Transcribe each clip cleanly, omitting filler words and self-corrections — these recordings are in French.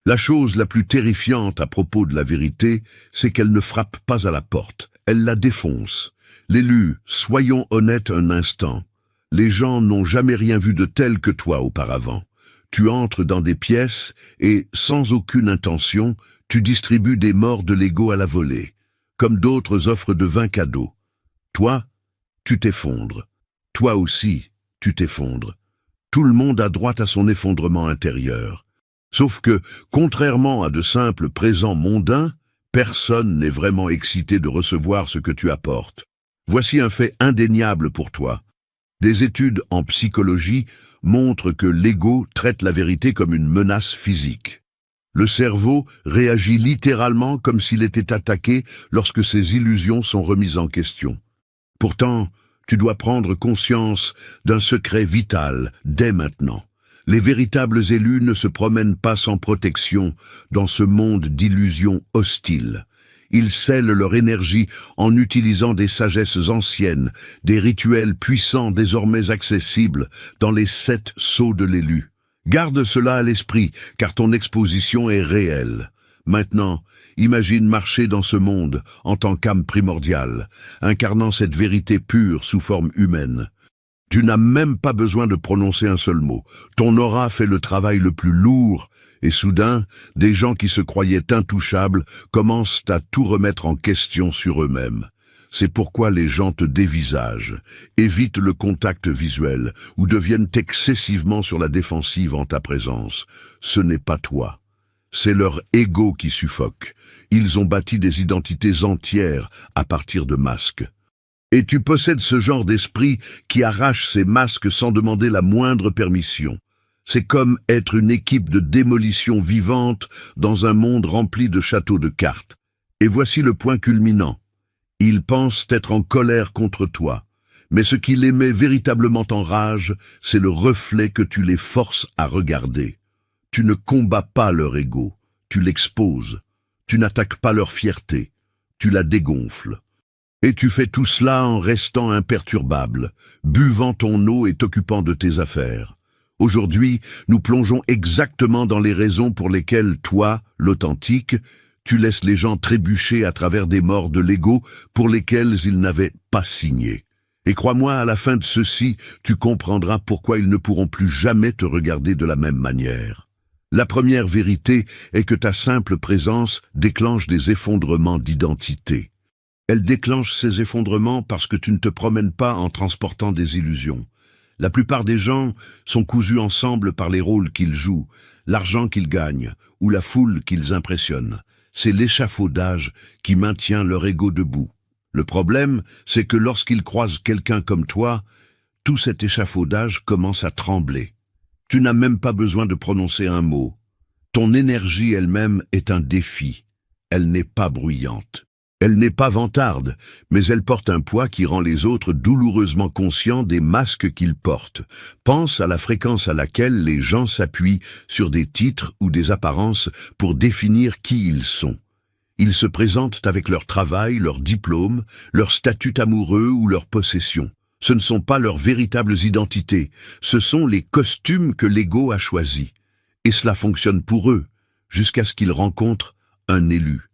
La chose la plus terrifiante à propos de la vérité, c'est qu'elle ne frappe pas à la porte, elle la défonce. L'élu, soyons honnêtes un instant. Les gens n'ont jamais rien vu de tel que toi auparavant. Tu entres dans des pièces et, sans aucune intention, tu distribues des morts de l'ego à la volée, comme d'autres offrent de vin cadeau. Toi, tu t'effondres. Toi aussi, tu t'effondres. Tout le monde a droit à son effondrement intérieur. Sauf que, contrairement à de simples présents mondains, personne n'est vraiment excité de recevoir ce que tu apportes. Voici un fait indéniable pour toi. Des études en psychologie montrent que l'ego traite la vérité comme une menace physique. Le cerveau réagit littéralement comme s'il était attaqué lorsque ses illusions sont remises en question. Pourtant, tu dois prendre conscience d'un secret vital dès maintenant. Les véritables élus ne se promènent pas sans protection dans ce monde d'illusions hostiles. Ils scellent leur énergie en utilisant des sagesses anciennes, des rituels puissants désormais accessibles dans les 7 sceaux de l'élu. Garde cela à l'esprit, car ton exposition est réelle. Maintenant, imagine marcher dans ce monde en tant qu'âme primordiale, incarnant cette vérité pure sous forme humaine. Tu n'as même pas besoin de prononcer un seul mot. Ton aura fait le travail le plus lourd, et soudain, des gens qui se croyaient intouchables commencent à tout remettre en question sur eux-mêmes. C'est pourquoi les gens te dévisagent, évitent le contact visuel ou deviennent excessivement sur la défensive en ta présence. Ce n'est pas toi. C'est leur ego qui suffoque. Ils ont bâti des identités entières à partir de masques. Et tu possèdes ce genre d'esprit qui arrache ces masques sans demander la moindre permission. C'est comme être une équipe de démolition vivante dans un monde rempli de châteaux de cartes. Et voici le point culminant. Ils pensent être en colère contre toi, mais ce qui les met véritablement en rage, c'est le reflet que tu les forces à regarder. Tu ne combats pas leur ego, tu l'exposes. Tu n'attaques pas leur fierté, tu la dégonfles. Et tu fais tout cela en restant imperturbable, buvant ton eau et t'occupant de tes affaires. Aujourd'hui, nous plongeons exactement dans les raisons pour lesquelles toi, l'authentique, tu laisses les gens trébucher à travers des morts de l'ego pour lesquels ils n'avaient pas signé. Et crois-moi, à la fin de ceci, tu comprendras pourquoi ils ne pourront plus jamais te regarder de la même manière. La première vérité est que ta simple présence déclenche des effondrements d'identité. Elle déclenche ces effondrements parce que tu ne te promènes pas en transportant des illusions. La plupart des gens sont cousus ensemble par les rôles qu'ils jouent, l'argent qu'ils gagnent ou la foule qu'ils impressionnent. C'est l'échafaudage qui maintient leur ego debout. Le problème, c'est que lorsqu'ils croisent quelqu'un comme toi, tout cet échafaudage commence à trembler. Tu n'as même pas besoin de prononcer un mot. Ton énergie elle-même est un défi. Elle n'est pas bruyante. Elle n'est pas vantarde, mais elle porte un poids qui rend les autres douloureusement conscients des masques qu'ils portent. Pense à la fréquence à laquelle les gens s'appuient sur des titres ou des apparences pour définir qui ils sont. Ils se présentent avec leur travail, leur diplôme, leur statut amoureux ou leur possession. Ce ne sont pas leurs véritables identités, ce sont les costumes que l'ego a choisis. Et cela fonctionne pour eux, jusqu'à ce qu'ils rencontrent un élu.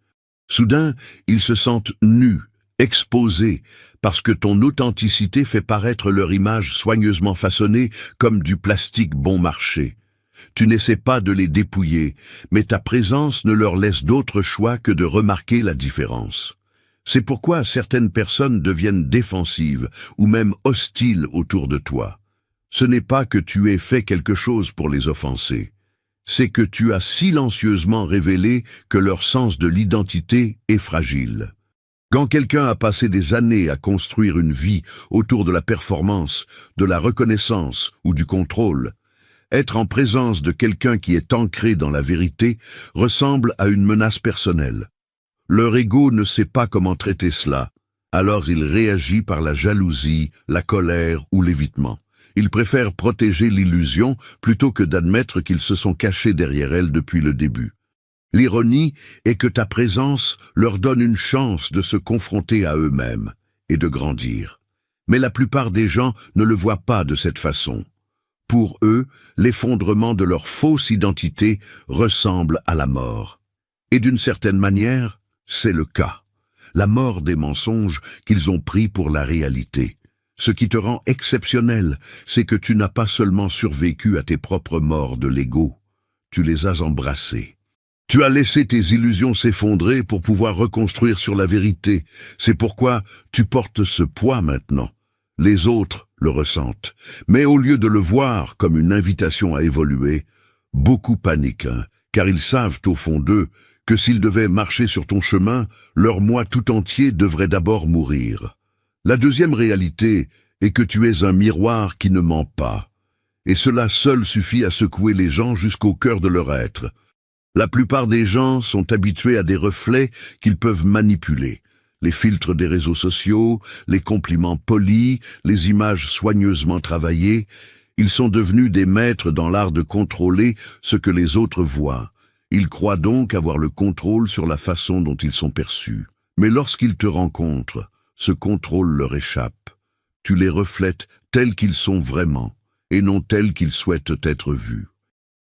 Soudain, ils se sentent nus, exposés, parce que ton authenticité fait paraître leur image soigneusement façonnée comme du plastique bon marché. Tu n'essaies pas de les dépouiller, mais ta présence ne leur laisse d'autre choix que de remarquer la différence. C'est pourquoi certaines personnes deviennent défensives ou même hostiles autour de toi. Ce n'est pas que tu aies fait quelque chose pour les offenser. C'est que tu as silencieusement révélé que leur sens de l'identité est fragile. Quand quelqu'un a passé des années à construire une vie autour de la performance, de la reconnaissance ou du contrôle, être en présence de quelqu'un qui est ancré dans la vérité ressemble à une menace personnelle. Leur ego ne sait pas comment traiter cela, alors il réagit par la jalousie, la colère ou l'évitement. Ils préfèrent protéger l'illusion plutôt que d'admettre qu'ils se sont cachés derrière elle depuis le début. L'ironie est que ta présence leur donne une chance de se confronter à eux-mêmes et de grandir. Mais la plupart des gens ne le voient pas de cette façon. Pour eux, l'effondrement de leur fausse identité ressemble à la mort. Et d'une certaine manière, c'est le cas. La mort des mensonges qu'ils ont pris pour la réalité. Ce qui te rend exceptionnel, c'est que tu n'as pas seulement survécu à tes propres morts de l'ego, tu les as embrassés. Tu as laissé tes illusions s'effondrer pour pouvoir reconstruire sur la vérité. C'est pourquoi tu portes ce poids maintenant. Les autres le ressentent. Mais au lieu de le voir comme une invitation à évoluer, beaucoup paniquent, car ils savent au fond d'eux que s'ils devaient marcher sur ton chemin, leur moi tout entier devrait d'abord mourir. La deuxième réalité est que tu es un miroir qui ne ment pas. Et cela seul suffit à secouer les gens jusqu'au cœur de leur être. La plupart des gens sont habitués à des reflets qu'ils peuvent manipuler. Les filtres des réseaux sociaux, les compliments polis, les images soigneusement travaillées. Ils sont devenus des maîtres dans l'art de contrôler ce que les autres voient. Ils croient donc avoir le contrôle sur la façon dont ils sont perçus. Mais lorsqu'ils te rencontrent, ce contrôle leur échappe. Tu les reflètes tels qu'ils sont vraiment, et non tels qu'ils souhaitent être vus.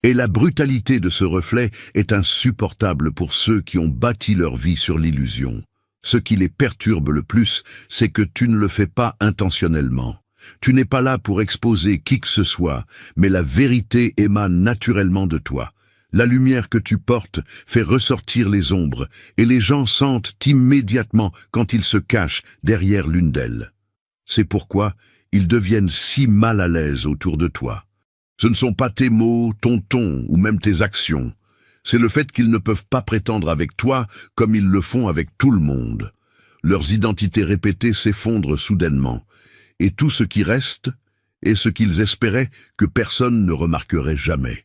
Et la brutalité de ce reflet est insupportable pour ceux qui ont bâti leur vie sur l'illusion. Ce qui les perturbe le plus, c'est que tu ne le fais pas intentionnellement. Tu n'es pas là pour exposer qui que ce soit, mais la vérité émane naturellement de toi. La lumière que tu portes fait ressortir les ombres, et les gens sentent immédiatement quand ils se cachent derrière l'une d'elles. C'est pourquoi ils deviennent si mal à l'aise autour de toi. Ce ne sont pas tes mots, ton ton ou même tes actions. C'est le fait qu'ils ne peuvent pas prétendre avec toi comme ils le font avec tout le monde. Leurs identités répétées s'effondrent soudainement, et tout ce qui reste est ce qu'ils espéraient que personne ne remarquerait jamais.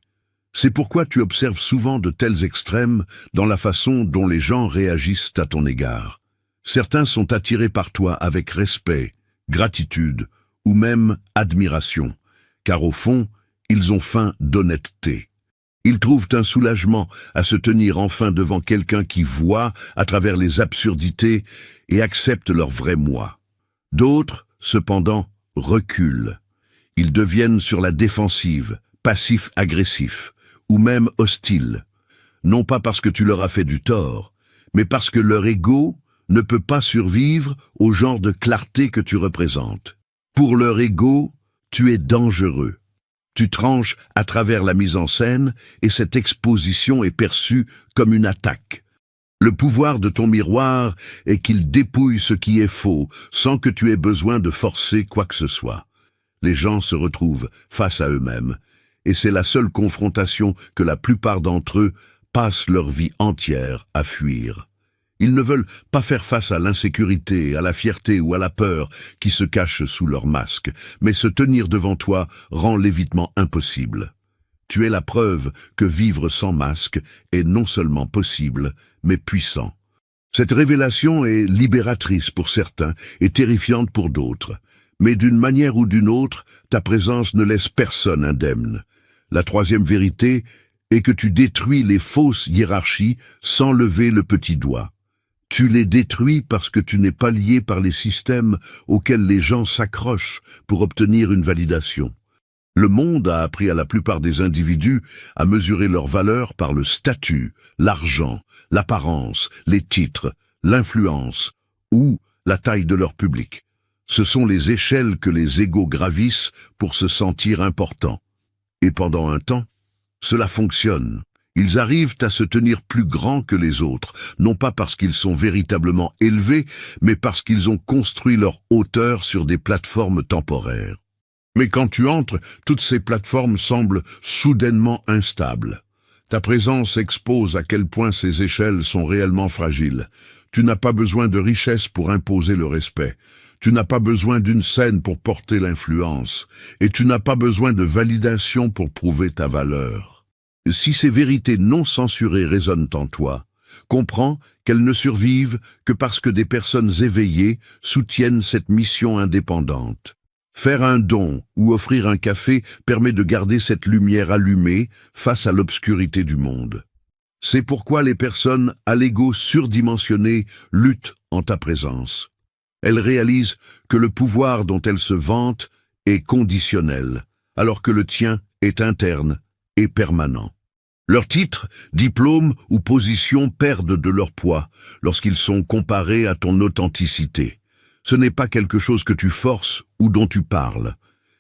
C'est pourquoi tu observes souvent de tels extrêmes dans la façon dont les gens réagissent à ton égard. Certains sont attirés par toi avec respect, gratitude ou même admiration, car au fond, ils ont faim d'honnêteté. Ils trouvent un soulagement à se tenir enfin devant quelqu'un qui voit à travers les absurdités et accepte leur vrai moi. D'autres, cependant, reculent. Ils deviennent sur la défensive, passifs-agressifs, ou même hostiles. Non pas parce que tu leur as fait du tort, mais parce que leur ego ne peut pas survivre au genre de clarté que tu représentes. Pour leur ego, tu es dangereux. Tu tranches à travers la mise en scène et cette exposition est perçue comme une attaque. Le pouvoir de ton miroir est qu'il dépouille ce qui est faux sans que tu aies besoin de forcer quoi que ce soit. Les gens se retrouvent face à eux-mêmes et c'est la seule confrontation que la plupart d'entre eux passent leur vie entière à fuir. Ils ne veulent pas faire face à l'insécurité, à la fierté ou à la peur qui se cachent sous leur masque, mais se tenir devant toi rend l'évitement impossible. Tu es la preuve que vivre sans masque est non seulement possible, mais puissant. Cette révélation est libératrice pour certains et terrifiante pour d'autres, mais d'une manière ou d'une autre, ta présence ne laisse personne indemne. La troisième vérité est que tu détruis les fausses hiérarchies sans lever le petit doigt. Tu les détruis parce que tu n'es pas lié par les systèmes auxquels les gens s'accrochent pour obtenir une validation. Le monde a appris à la plupart des individus à mesurer leur valeur par le statut, l'argent, l'apparence, les titres, l'influence ou la taille de leur public. Ce sont les échelles que les égos gravissent pour se sentir importants. Et pendant un temps, cela fonctionne. Ils arrivent à se tenir plus grands que les autres, non pas parce qu'ils sont véritablement élevés, mais parce qu'ils ont construit leur hauteur sur des plateformes temporaires. Mais quand tu entres, toutes ces plateformes semblent soudainement instables. Ta présence expose à quel point ces échelles sont réellement fragiles. Tu n'as pas besoin de richesse pour imposer le respect. Tu n'as pas besoin d'une scène pour porter l'influence. Et tu n'as pas besoin de validation pour prouver ta valeur. Si ces vérités non censurées résonnent en toi, comprends qu'elles ne survivent que parce que des personnes éveillées soutiennent cette mission indépendante. Faire un don ou offrir un café permet de garder cette lumière allumée face à l'obscurité du monde. C'est pourquoi les personnes à l'ego surdimensionné luttent en ta présence. Elles réalisent que le pouvoir dont elles se vantent est conditionnel, alors que le tien est interne et permanent. Leurs titres, diplômes ou positions perdent de leur poids lorsqu'ils sont comparés à ton authenticité. Ce n'est pas quelque chose que tu forces ou dont tu parles.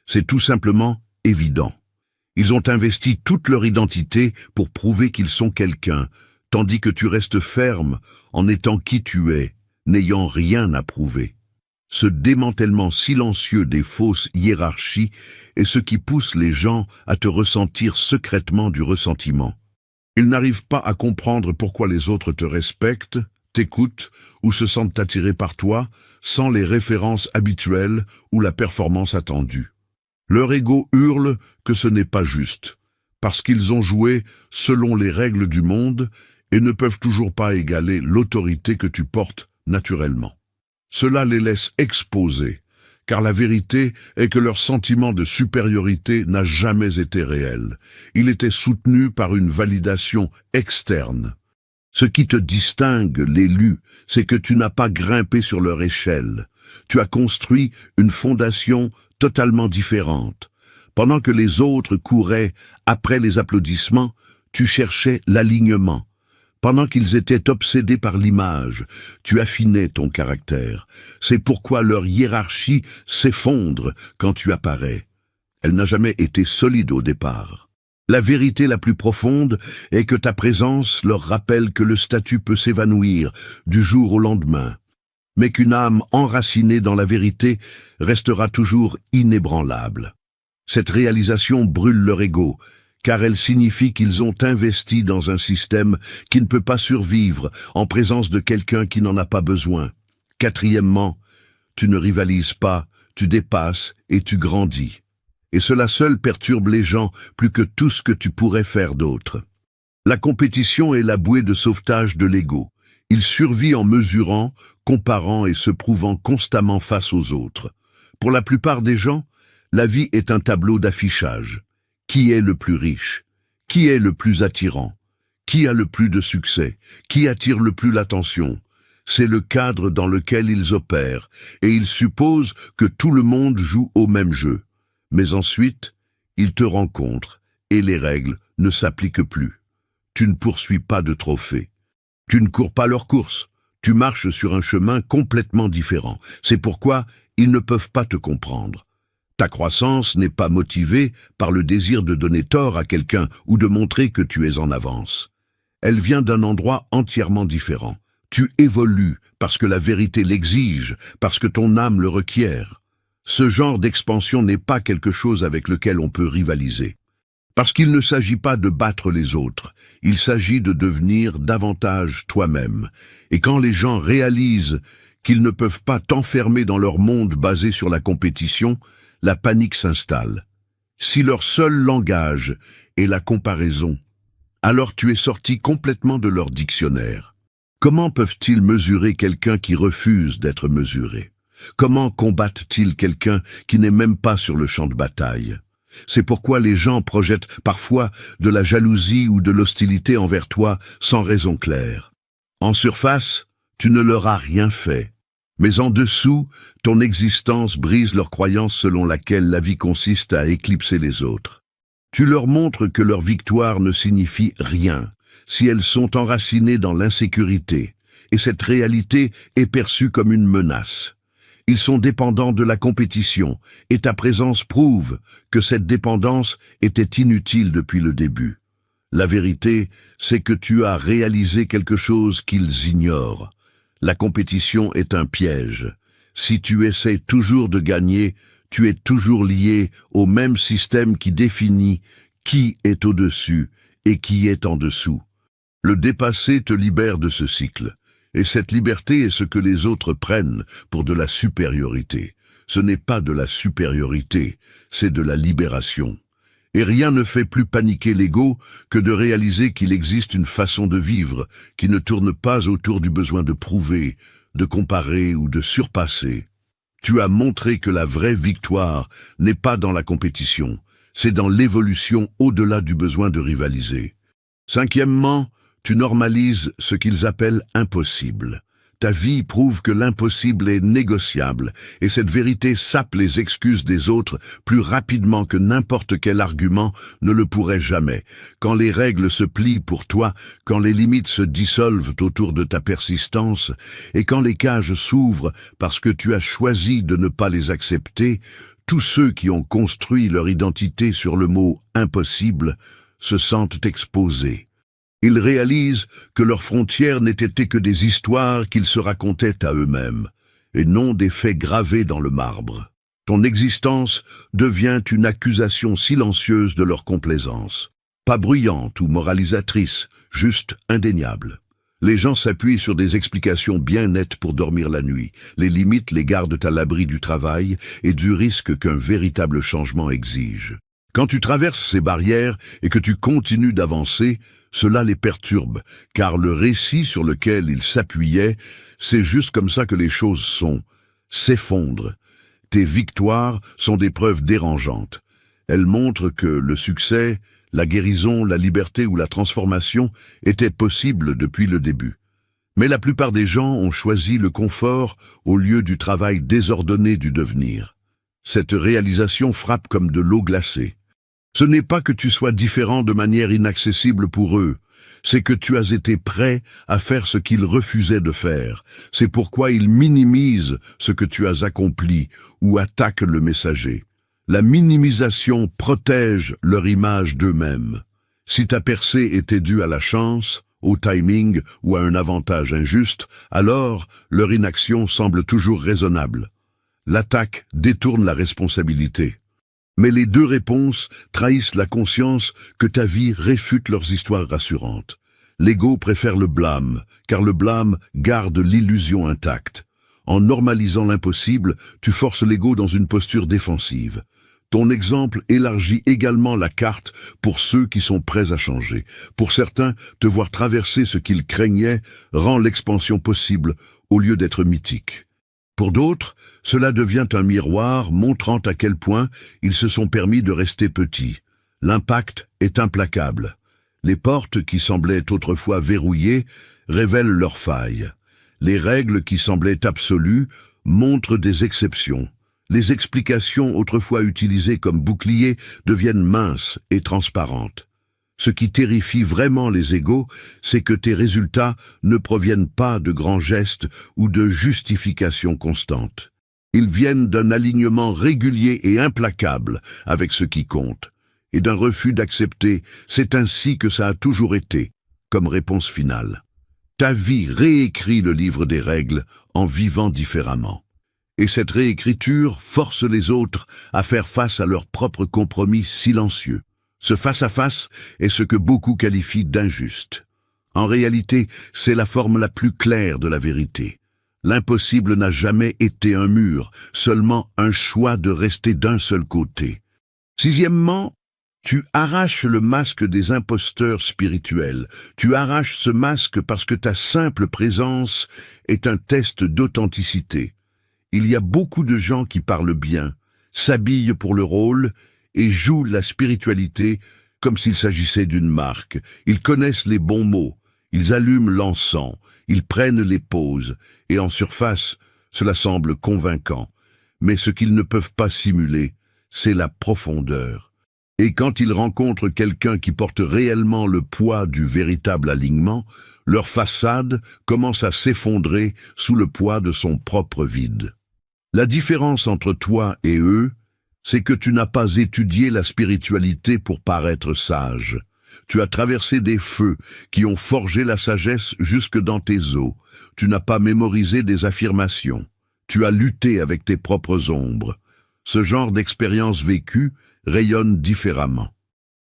C'est tout simplement évident. Ils ont investi toute leur identité pour prouver qu'ils sont quelqu'un, tandis que tu restes ferme en étant qui tu es, n'ayant rien à prouver. Ce démantèlement silencieux des fausses hiérarchies est ce qui pousse les gens à te ressentir secrètement du ressentiment. Ils n'arrivent pas à comprendre pourquoi les autres te respectent, t'écoutent ou se sentent attirés par toi sans les références habituelles ou la performance attendue. Leur ego hurle que ce n'est pas juste, parce qu'ils ont joué selon les règles du monde et ne peuvent toujours pas égaler l'autorité que tu portes naturellement. Cela les laisse exposés, car la vérité est que leur sentiment de supériorité n'a jamais été réel. Il était soutenu par une validation externe. Ce qui te distingue, l'élu, c'est que tu n'as pas grimpé sur leur échelle. Tu as construit une fondation totalement différente. Pendant que les autres couraient après les applaudissements, tu cherchais l'alignement. Pendant qu'ils étaient obsédés par l'image, tu affinais ton caractère. C'est pourquoi leur hiérarchie s'effondre quand tu apparais. Elle n'a jamais été solide au départ. La vérité la plus profonde est que ta présence leur rappelle que le statut peut s'évanouir du jour au lendemain, mais qu'une âme enracinée dans la vérité restera toujours inébranlable. Cette réalisation brûle leur ego, car elle signifie qu'ils ont investi dans un système qui ne peut pas survivre en présence de quelqu'un qui n'en a pas besoin. Quatrièmement, tu ne rivalises pas, tu dépasses et tu grandis. Et cela seul perturbe les gens plus que tout ce que tu pourrais faire d'autre. La compétition est la bouée de sauvetage de l'ego. Il survit en mesurant, comparant et se prouvant constamment face aux autres. Pour la plupart des gens, la vie est un tableau d'affichage. Qui est le plus riche? Qui est le plus attirant? Qui a le plus de succès? Qui attire le plus l'attention? C'est le cadre dans lequel ils opèrent, et ils supposent que tout le monde joue au même jeu. Mais ensuite, ils te rencontrent, et les règles ne s'appliquent plus. Tu ne poursuis pas de trophées. Tu ne cours pas leur course. Tu marches sur un chemin complètement différent. C'est pourquoi ils ne peuvent pas te comprendre. Ta croissance n'est pas motivée par le désir de donner tort à quelqu'un ou de montrer que tu es en avance. Elle vient d'un endroit entièrement différent. Tu évolues parce que la vérité l'exige, parce que ton âme le requiert. Ce genre d'expansion n'est pas quelque chose avec lequel on peut rivaliser. Parce qu'il ne s'agit pas de battre les autres, il s'agit de devenir davantage toi-même. Et quand les gens réalisent qu'ils ne peuvent pas t'enfermer dans leur monde basé sur la compétition, la panique s'installe. Si leur seul langage est la comparaison, alors tu es sorti complètement de leur dictionnaire. Comment peuvent-ils mesurer quelqu'un qui refuse d'être mesuré? Comment combattent-ils quelqu'un qui n'est même pas sur le champ de bataille? C'est pourquoi les gens projettent parfois de la jalousie ou de l'hostilité envers toi sans raison claire. En surface, tu ne leur as rien fait. Mais en dessous, ton existence brise leur croyance selon laquelle la vie consiste à éclipser les autres. Tu leur montres que leur victoire ne signifie rien si elles sont enracinées dans l'insécurité, et cette réalité est perçue comme une menace. Ils sont dépendants de la compétition, et ta présence prouve que cette dépendance était inutile depuis le début. La vérité, c'est que tu as réalisé quelque chose qu'ils ignorent. La compétition est un piège. Si tu essaies toujours de gagner, tu es toujours lié au même système qui définit qui est au-dessus et qui est en dessous. Le dépasser te libère de ce cycle. Et cette liberté est ce que les autres prennent pour de la supériorité. Ce n'est pas de la supériorité, c'est de la libération. Et rien ne fait plus paniquer l'ego que de réaliser qu'il existe une façon de vivre qui ne tourne pas autour du besoin de prouver, de comparer ou de surpasser. Tu as montré que la vraie victoire n'est pas dans la compétition, c'est dans l'évolution au-delà du besoin de rivaliser. Cinquièmement, tu normalises ce qu'ils appellent impossible. Ta vie prouve que l'impossible est négociable, et cette vérité sape les excuses des autres plus rapidement que n'importe quel argument ne le pourrait jamais. Quand les règles se plient pour toi, quand les limites se dissolvent autour de ta persistance, et quand les cages s'ouvrent parce que tu as choisi de ne pas les accepter, tous ceux qui ont construit leur identité sur le mot « impossible » se sentent exposés. Ils réalisent que leurs frontières n'étaient que des histoires qu'ils se racontaient à eux-mêmes, et non des faits gravés dans le marbre. Ton existence devient une accusation silencieuse de leur complaisance. Pas bruyante ou moralisatrice, juste indéniable. Les gens s'appuient sur des explications bien nettes pour dormir la nuit. Les limites les gardent à l'abri du travail et du risque qu'un véritable changement exige. Quand tu traverses ces barrières et que tu continues d'avancer, cela les perturbe, car le récit sur lequel ils s'appuyaient, c'est juste comme ça que les choses sont, s'effondrent. Tes victoires sont des preuves dérangeantes. Elles montrent que le succès, la guérison, la liberté ou la transformation étaient possibles depuis le début. Mais la plupart des gens ont choisi le confort au lieu du travail désordonné du devenir. Cette réalisation frappe comme de l'eau glacée. Ce n'est pas que tu sois différent de manière inaccessible pour eux, c'est que tu as été prêt à faire ce qu'ils refusaient de faire. C'est pourquoi ils minimisent ce que tu as accompli ou attaquent le messager. La minimisation protège leur image d'eux-mêmes. Si ta percée était due à la chance, au timing ou à un avantage injuste, alors leur inaction semble toujours raisonnable. L'attaque détourne la responsabilité. Mais les deux réponses trahissent la conscience que ta vie réfute leurs histoires rassurantes. L'ego préfère le blâme, car le blâme garde l'illusion intacte. En normalisant l'impossible, tu forces l'ego dans une posture défensive. Ton exemple élargit également la carte pour ceux qui sont prêts à changer. Pour certains, te voir traverser ce qu'ils craignaient rend l'expansion possible au lieu d'être mythique. Pour d'autres, cela devient un miroir montrant à quel point ils se sont permis de rester petits. L'impact est implacable. Les portes qui semblaient autrefois verrouillées révèlent leurs failles. Les règles qui semblaient absolues montrent des exceptions. Les explications autrefois utilisées comme boucliers deviennent minces et transparentes. Ce qui terrifie vraiment les égos, c'est que tes résultats ne proviennent pas de grands gestes ou de justifications constantes. Ils viennent d'un alignement régulier et implacable avec ce qui compte, et d'un refus d'accepter, c'est ainsi que ça a toujours été, comme réponse finale. Ta vie réécrit le livre des règles en vivant différemment. Et cette réécriture force les autres à faire face à leurs propres compromis silencieux. Ce face-à-face est ce que beaucoup qualifient d'injuste. En réalité, c'est la forme la plus claire de la vérité. L'impossible n'a jamais été un mur, seulement un choix de rester d'un seul côté. Sixièmement, tu arraches le masque des imposteurs spirituels. Tu arraches ce masque parce que ta simple présence est un test d'authenticité. Il y a beaucoup de gens qui parlent bien, s'habillent pour le rôle et jouent la spiritualité comme s'il s'agissait d'une marque. Ils connaissent les bons mots, ils allument l'encens, ils prennent les poses, et en surface, cela semble convaincant. Mais ce qu'ils ne peuvent pas simuler, c'est la profondeur. Et quand ils rencontrent quelqu'un qui porte réellement le poids du véritable alignement, leur façade commence à s'effondrer sous le poids de son propre vide. La différence entre toi et eux, c'est que tu n'as pas étudié la spiritualité pour paraître sage. Tu as traversé des feux qui ont forgé la sagesse jusque dans tes os. Tu n'as pas mémorisé des affirmations. Tu as lutté avec tes propres ombres. Ce genre d'expérience vécue rayonne différemment.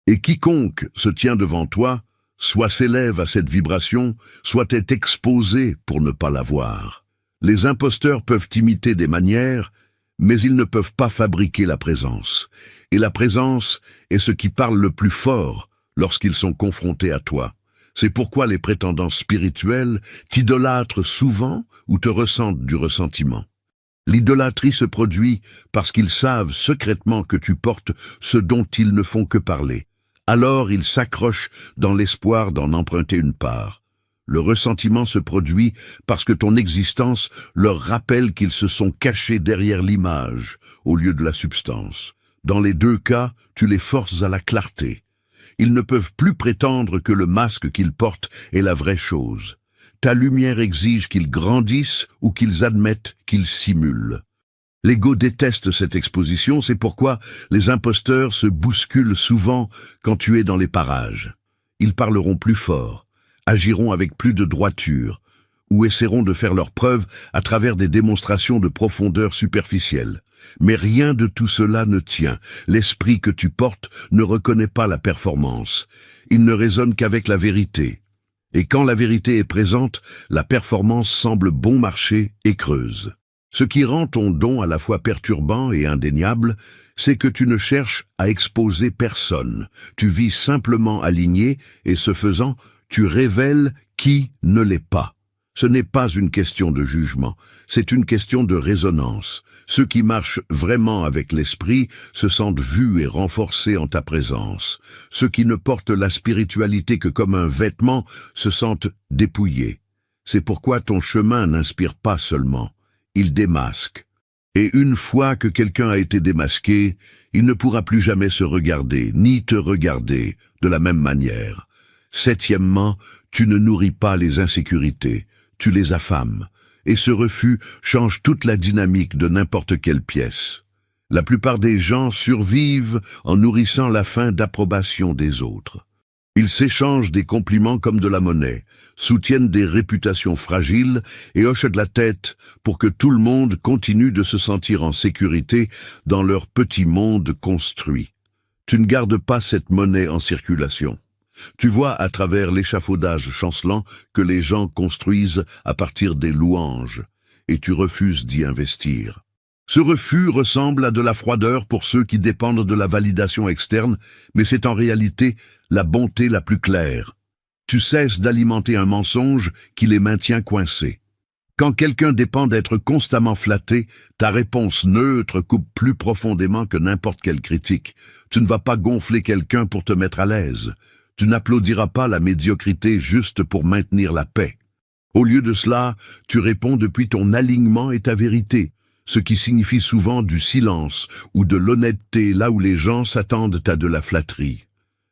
Et quiconque se tient devant toi, soit s'élève à cette vibration, soit est exposé pour ne pas la voir. Les imposteurs peuvent imiter des manières, mais ils ne peuvent pas fabriquer la présence. Et la présence est ce qui parle le plus fort lorsqu'ils sont confrontés à toi. C'est pourquoi les prétendants spirituels t'idolâtrent souvent ou te ressentent du ressentiment. L'idolâtrie se produit parce qu'ils savent secrètement que tu portes ce dont ils ne font que parler. Alors ils s'accrochent dans l'espoir d'en emprunter une part. Le ressentiment se produit parce que ton existence leur rappelle qu'ils se sont cachés derrière l'image, au lieu de la substance. Dans les deux cas, tu les forces à la clarté. Ils ne peuvent plus prétendre que le masque qu'ils portent est la vraie chose. Ta lumière exige qu'ils grandissent ou qu'ils admettent qu'ils simulent. L'ego déteste cette exposition, c'est pourquoi les imposteurs se bousculent souvent quand tu es dans les parages. Ils parleront plus fort, agiront avec plus de droiture, ou essaieront de faire leurs preuves à travers des démonstrations de profondeur superficielle. Mais rien de tout cela ne tient. L'esprit que tu portes ne reconnaît pas la performance. Il ne raisonne qu'avec la vérité. Et quand la vérité est présente, la performance semble bon marché et creuse. Ce qui rend ton don à la fois perturbant et indéniable, c'est que tu ne cherches à exposer personne. Tu vis simplement aligné et ce faisant, tu révèles qui ne l'est pas. Ce n'est pas une question de jugement, c'est une question de résonance. Ceux qui marchent vraiment avec l'esprit se sentent vus et renforcés en ta présence. Ceux qui ne portent la spiritualité que comme un vêtement se sentent dépouillés. C'est pourquoi ton chemin n'inspire pas seulement, il démasque. Et une fois que quelqu'un a été démasqué, il ne pourra plus jamais se regarder, ni te regarder, de la même manière. Septièmement, tu ne nourris pas les insécurités, tu les affames, et ce refus change toute la dynamique de n'importe quelle pièce. La plupart des gens survivent en nourrissant la faim d'approbation des autres. Ils s'échangent des compliments comme de la monnaie, soutiennent des réputations fragiles et hochent de la tête pour que tout le monde continue de se sentir en sécurité dans leur petit monde construit. Tu ne gardes pas cette monnaie en circulation. Tu vois à travers l'échafaudage chancelant que les gens construisent à partir des louanges, et tu refuses d'y investir. Ce refus ressemble à de la froideur pour ceux qui dépendent de la validation externe, mais c'est en réalité la bonté la plus claire. Tu cesses d'alimenter un mensonge qui les maintient coincés. Quand quelqu'un dépend d'être constamment flatté, ta réponse neutre coupe plus profondément que n'importe quelle critique. Tu ne vas pas gonfler quelqu'un pour te mettre à l'aise. Tu n'applaudiras pas la médiocrité juste pour maintenir la paix. Au lieu de cela, tu réponds depuis ton alignement et ta vérité, ce qui signifie souvent du silence ou de l'honnêteté là où les gens s'attendent à de la flatterie.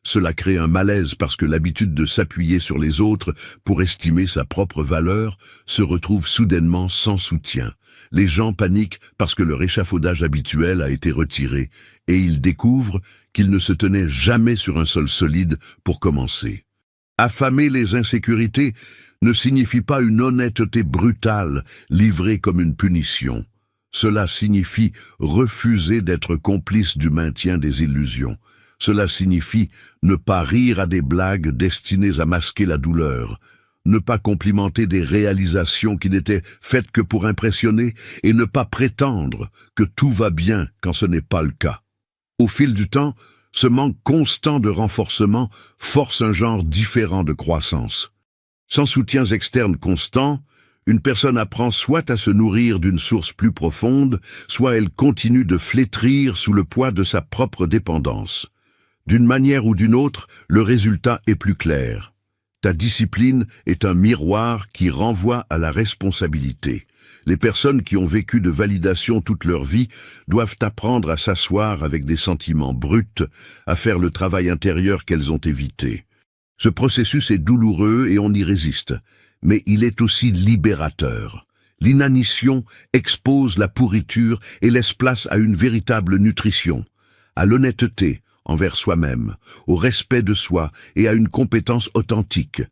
Cela crée un malaise parce que l'habitude de s'appuyer sur les autres pour estimer sa propre valeur se retrouve soudainement sans soutien. Les gens paniquent parce que leur échafaudage habituel a été retiré et ils découvrent qu'ils ne se tenaient jamais sur un sol solide pour commencer. Affamer les insécurités ne signifie pas une honnêteté brutale livrée comme une punition. Cela signifie refuser d'être complice du maintien des illusions. Cela signifie ne pas rire à des blagues destinées à masquer la douleur, ne pas complimenter des réalisations qui n'étaient faites que pour impressionner et ne pas prétendre que tout va bien quand ce n'est pas le cas. Au fil du temps, ce manque constant de renforcement force un genre différent de croissance. Sans soutiens externes constants, une personne apprend soit à se nourrir d'une source plus profonde, soit elle continue de flétrir sous le poids de sa propre dépendance. D'une manière ou d'une autre, le résultat est plus clair. Ta discipline est un miroir qui renvoie à la responsabilité. Les personnes qui ont vécu de validation toute leur vie doivent apprendre à s'asseoir avec des sentiments bruts, à faire le travail intérieur qu'elles ont évité. Ce processus est douloureux et on y résiste, mais il est aussi libérateur. L'inanition expose la pourriture et laisse place à une véritable nutrition, à l'honnêteté envers soi-même, au respect de soi et à une compétence authentique.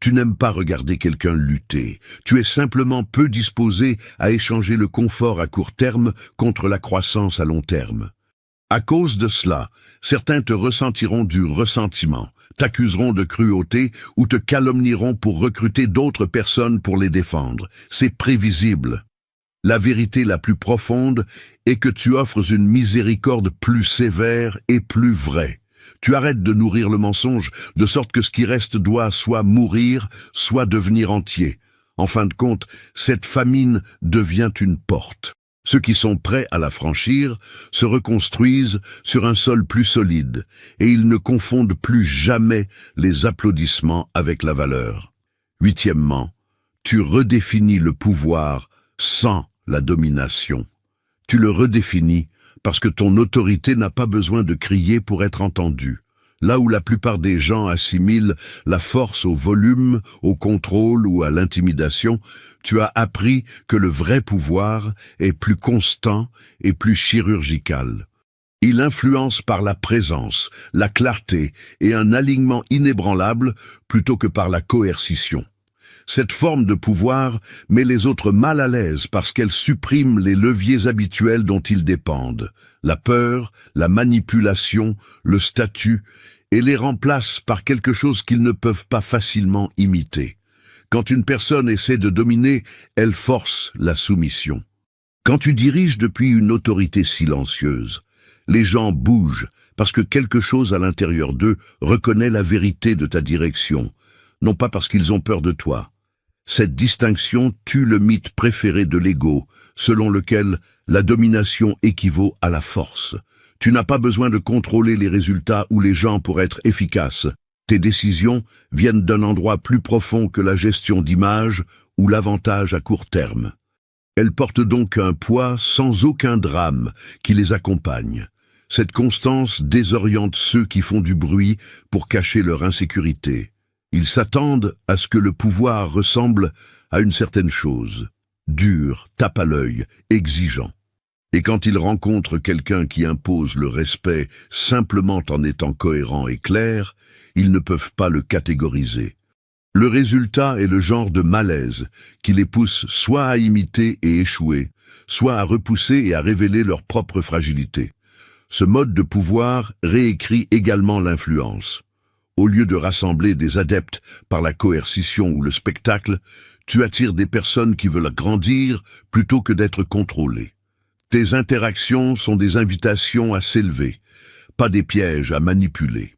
Tu n'aimes pas regarder quelqu'un lutter, tu es simplement peu disposé à échanger le confort à court terme contre la croissance à long terme. À cause de cela, certains te ressentiront du ressentiment, t'accuseront de cruauté ou te calomnieront pour recruter d'autres personnes pour les défendre. C'est prévisible. La vérité la plus profonde est que tu offres une miséricorde plus sévère et plus vraie. Tu arrêtes de nourrir le mensonge, de sorte que ce qui reste doit soit mourir, soit devenir entier. En fin de compte, cette famine devient une porte. Ceux qui sont prêts à la franchir se reconstruisent sur un sol plus solide, et ils ne confondent plus jamais les applaudissements avec la valeur. Huitièmement, tu redéfinis le pouvoir sans la domination. Tu le redéfinis parce que ton autorité n'a pas besoin de crier pour être entendue. Là où la plupart des gens assimilent la force au volume, au contrôle ou à l'intimidation, tu as appris que le vrai pouvoir est plus constant et plus chirurgical. Il influence par la présence, la clarté et un alignement inébranlable plutôt que par la coercition. Cette forme de pouvoir met les autres mal à l'aise parce qu'elle supprime les leviers habituels dont ils dépendent, la peur, la manipulation, le statut, et les remplace par quelque chose qu'ils ne peuvent pas facilement imiter. Quand une personne essaie de dominer, elle force la soumission. Quand tu diriges depuis une autorité silencieuse, les gens bougent parce que quelque chose à l'intérieur d'eux reconnaît la vérité de ta direction, non pas parce qu'ils ont peur de toi. Cette distinction tue le mythe préféré de l'ego, selon lequel la domination équivaut à la force. Tu n'as pas besoin de contrôler les résultats ou les gens pour être efficace. Tes décisions viennent d'un endroit plus profond que la gestion d'image ou l'avantage à court terme. Elles portent donc un poids sans aucun drame qui les accompagne. Cette constance désoriente ceux qui font du bruit pour cacher leur insécurité. Ils s'attendent à ce que le pouvoir ressemble à une certaine chose, dur, tape à l'œil, exigeant. Et quand ils rencontrent quelqu'un qui impose le respect simplement en étant cohérent et clair, ils ne peuvent pas le catégoriser. Le résultat est le genre de malaise qui les pousse soit à imiter et échouer, soit à repousser et à révéler leur propre fragilité. Ce mode de pouvoir réécrit également l'influence. Au lieu de rassembler des adeptes par la coercition ou le spectacle, tu attires des personnes qui veulent grandir plutôt que d'être contrôlées. Tes interactions sont des invitations à s'élever, pas des pièges à manipuler.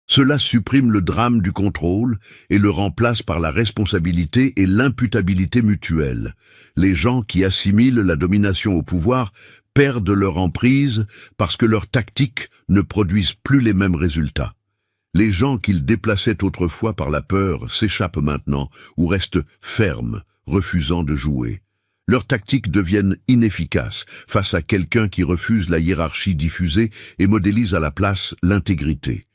Cela supprime le drame du contrôle et le remplace par la responsabilité et l'imputabilité mutuelle. Les gens qui assimilent la domination au pouvoir perdent leur emprise parce que leurs tactiques ne produisent plus les mêmes résultats. Les gens qu'ils déplaçaient autrefois par la peur s'échappent maintenant ou restent fermes, refusant de jouer. Leurs tactiques deviennent inefficaces face à quelqu'un qui refuse la hiérarchie diffusée et modélise à la place l'intégrité.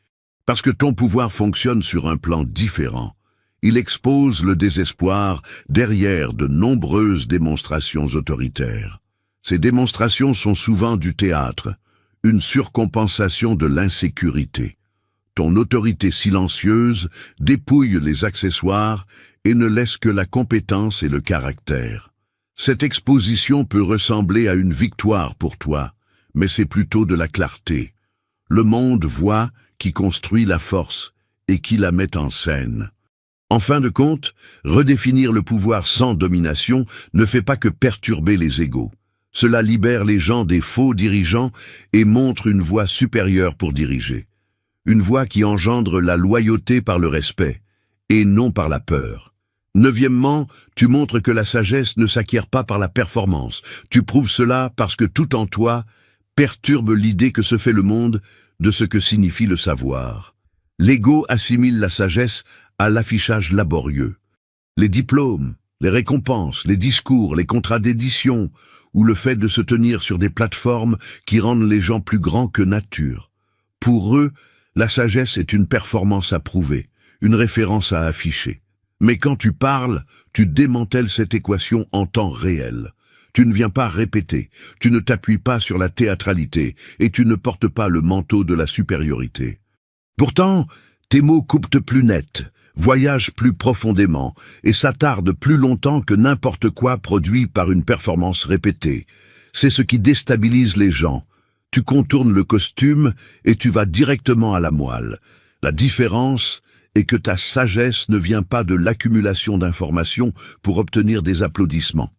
Parce que ton pouvoir fonctionne sur un plan différent, il expose le désespoir derrière de nombreuses démonstrations autoritaires. Ces démonstrations sont souvent du théâtre, une surcompensation de l'insécurité. Ton autorité silencieuse dépouille les accessoires et ne laisse que la compétence et le caractère. Cette exposition peut ressembler à une victoire pour toi, mais c'est plutôt de la clarté. Le monde voit qui construit la force et qui la met en scène. En fin de compte, redéfinir le pouvoir sans domination ne fait pas que perturber les égos. Cela libère les gens des faux dirigeants et montre une voie supérieure pour diriger. Une voie qui engendre la loyauté par le respect, et non par la peur. Neuvièmement, tu montres que la sagesse ne s'acquiert pas par la performance. Tu prouves cela parce que tout en toi perturbe l'idée que se fait le monde de ce que signifie le savoir. L'ego assimile la sagesse à l'affichage laborieux. Les diplômes, les récompenses, les discours, les contrats d'édition, ou le fait de se tenir sur des plateformes qui rendent les gens plus grands que nature. Pour eux, la sagesse est une performance à prouver, une référence à afficher. Mais quand tu parles, tu démantèles cette équation en temps réel. Tu ne viens pas répéter, tu ne t'appuies pas sur la théâtralité et tu ne portes pas le manteau de la supériorité. Pourtant, tes mots coupent plus net, voyagent plus profondément et s'attardent plus longtemps que n'importe quoi produit par une performance répétée. C'est ce qui déstabilise les gens. Tu contournes le costume et tu vas directement à la moelle. La différence est que ta sagesse ne vient pas de l'accumulation d'informations pour obtenir des applaudissements.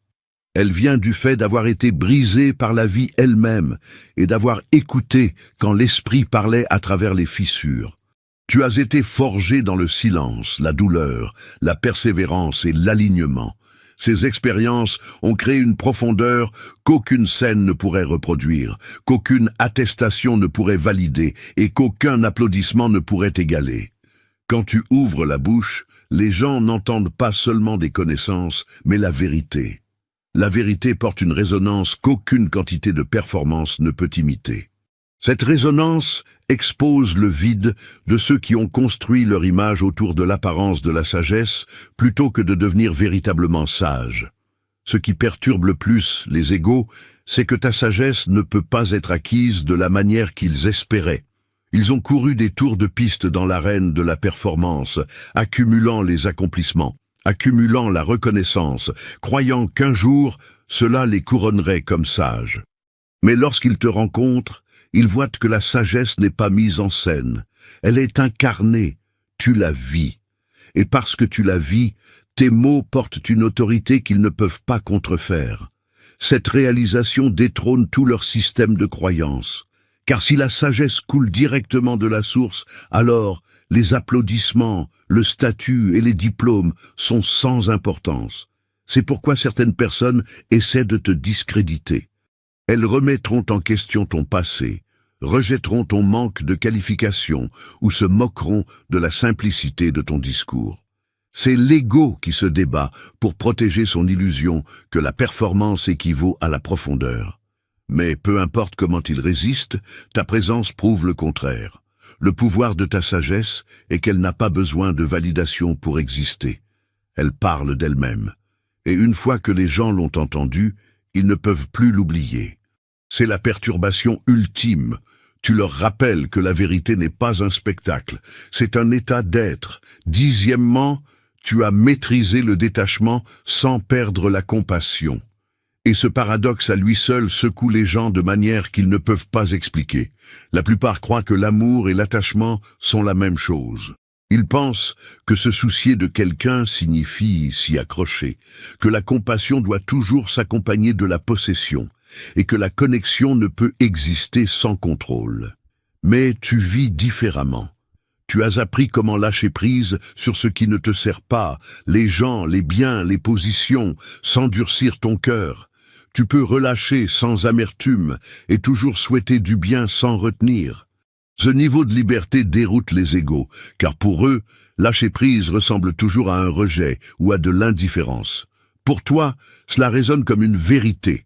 Elle vient du fait d'avoir été brisée par la vie elle-même et d'avoir écouté quand l'esprit parlait à travers les fissures. Tu as été forgé dans le silence, la douleur, la persévérance et l'alignement. Ces expériences ont créé une profondeur qu'aucune scène ne pourrait reproduire, qu'aucune attestation ne pourrait valider et qu'aucun applaudissement ne pourrait égaler. Quand tu ouvres la bouche, Les gens n'entendent pas seulement des connaissances, mais la vérité. La vérité porte une résonance qu'aucune quantité de performance ne peut imiter. Cette résonance expose le vide de ceux qui ont construit leur image autour de l'apparence de la sagesse plutôt que de devenir véritablement sages. Ce qui perturbe le plus les égos, c'est que ta sagesse ne peut pas être acquise de la manière qu'ils espéraient. Ils ont couru des tours de piste dans l'arène de la performance, accumulant les accomplissements, accumulant la reconnaissance, croyant qu'un jour, cela les couronnerait comme sages. Mais lorsqu'ils te rencontrent, ils voient que la sagesse n'est pas mise en scène. Elle est incarnée, tu la vis. Et parce que tu la vis, tes mots portent une autorité qu'ils ne peuvent pas contrefaire. Cette réalisation détrône tout leur système de croyance. Car si la sagesse coule directement de la source, alors les applaudissements, le statut et les diplômes sont sans importance. C'est pourquoi certaines personnes essaient de te discréditer. Elles remettront en question ton passé, rejetteront ton manque de qualification ou se moqueront de la simplicité de ton discours. C'est l'ego qui se débat pour protéger son illusion que la performance équivaut à la profondeur. Mais peu importe comment il résiste, ta présence prouve le contraire. Le pouvoir de ta sagesse est qu'elle n'a pas besoin de validation pour exister. Elle parle d'elle-même. Et une fois que les gens l'ont entendue, ils ne peuvent plus l'oublier. C'est la perturbation ultime. Tu leur rappelles que la vérité n'est pas un spectacle, c'est un état d'être. Dixièmement, tu as maîtrisé le détachement sans perdre la compassion. Et ce paradoxe à lui seul secoue les gens de manière qu'ils ne peuvent pas expliquer. La plupart croient que l'amour et l'attachement sont la même chose. Ils pensent que se soucier de quelqu'un signifie s'y accrocher, que la compassion doit toujours s'accompagner de la possession, et que la connexion ne peut exister sans contrôle. Mais tu vis différemment. Tu as appris comment lâcher prise sur ce qui ne te sert pas, les gens, les biens, les positions, sans durcir ton cœur. Tu peux relâcher sans amertume et toujours souhaiter du bien sans retenir. Ce niveau de liberté déroute les égos, car pour eux, lâcher prise ressemble toujours à un rejet ou à de l'indifférence. Pour toi, cela résonne comme une vérité.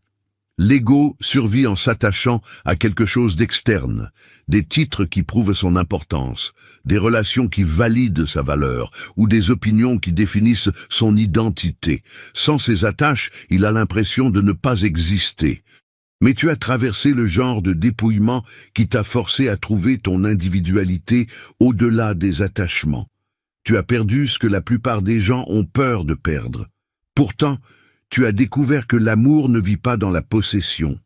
L'ego survit en s'attachant à quelque chose d'externe, des titres qui prouvent son importance, des relations qui valident sa valeur ou des opinions qui définissent son identité. Sans ces attaches, il a l'impression de ne pas exister. Mais tu as traversé le genre de dépouillement qui t'a forcé à trouver ton individualité au-delà des attachements. Tu as perdu ce que la plupart des gens ont peur de perdre. Pourtant, tu as découvert que l'amour ne vit pas dans la possession.